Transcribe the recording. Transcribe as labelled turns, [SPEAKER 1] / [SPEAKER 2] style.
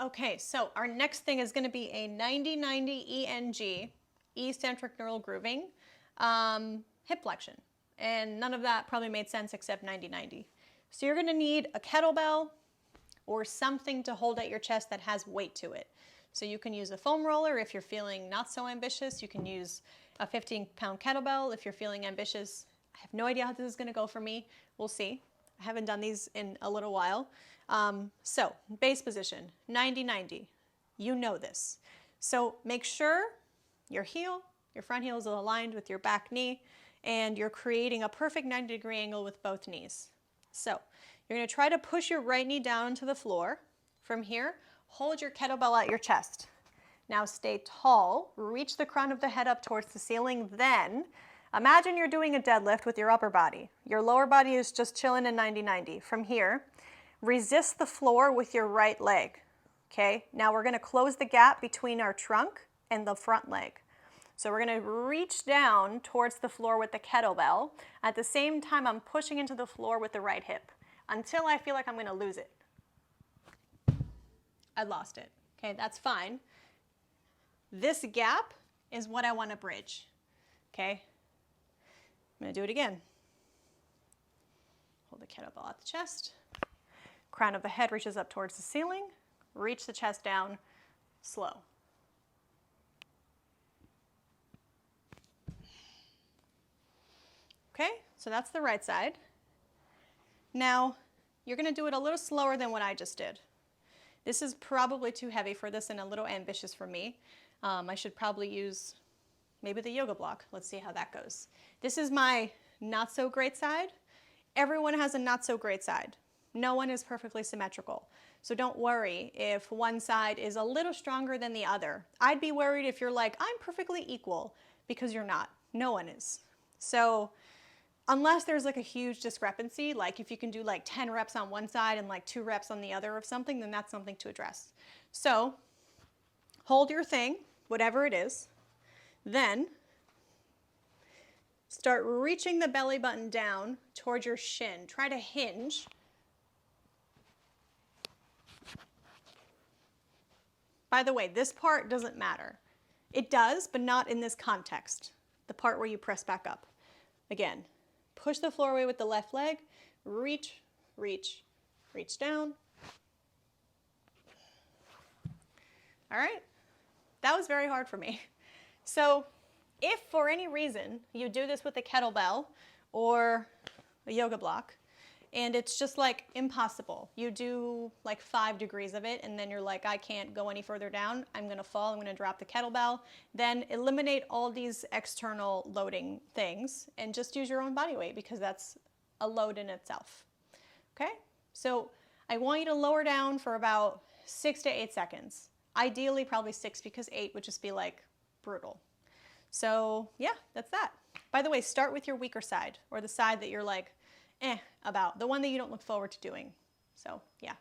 [SPEAKER 1] Okay, so our next thing is going to be a 90-90 ENG, eccentric neural grooving, hip flexion. And none of that probably made sense except 90-90. So you're going to need a kettlebell or something to hold at your chest that has weight to it. So you can use a foam roller if you're feeling not so ambitious. You can use a 15-pound kettlebell if you're feeling ambitious. I have no idea how this is going to go for me. We'll see. I haven't done these in a little while. So base position, 90-90. You know this. So make sure your front heel is aligned with your back knee, and you're creating a perfect 90-degree angle with both knees. So you're going to try to push your right knee down to the floor. From here, hold your kettlebell at your chest. Now stay tall, reach the crown of the head up towards the ceiling, then imagine you're doing a deadlift with your upper body. Your lower body is just chilling in 90-90. From here, resist the floor with your right leg. Okay, now we're going to close the gap between our trunk and the front leg. So we're going to reach down towards the floor with the kettlebell. At the same time, I'm pushing into the floor with the right hip until I feel like I'm going to lose it. I lost it. Okay, that's fine. This gap is what I want to bridge. Okay, I'm going to do it again. Hold the kettlebell at the chest. Crown of the head reaches up towards the ceiling. Reach the chest down, slow. Okay, so that's the right side. Now, you're going to do it a little slower than what I just did. This is probably too heavy for this and a little ambitious for me. I should probably use maybe the yoga block. Let's see how that goes. This is my not so great side. Everyone has a not so great side. No one is perfectly symmetrical. So don't worry if one side is a little stronger than the other. I'd be worried if you're like, I'm perfectly equal, because you're not. No one is. So unless there's like a huge discrepancy, like if you can do like 10 reps on one side and like 2 reps on the other of something, then that's something to address. So hold your thing, whatever it is. Then start reaching the belly button down towards your shin. Try to hinge. By the way, this part doesn't matter. It does, but not in this context. The part where you press back up. Again, push the floor away with the left leg. Reach, reach, reach down. All right, that was very hard for me. So if for any reason you do this with a kettlebell or a yoga block, and it's just like impossible. You do like 5 degrees of it and then you're like, I can't go any further down. I'm gonna fall, I'm gonna drop the kettlebell. Then eliminate all these external loading things and just use your own body weight, because that's a load in itself. Okay, so I want you to lower down for about 6 to 8 seconds. Ideally probably 6, because 8 would just be like brutal. So yeah, that's that. By the way, start with your weaker side, or the side that you're like, about, the one that you don't look forward to doing. So yeah.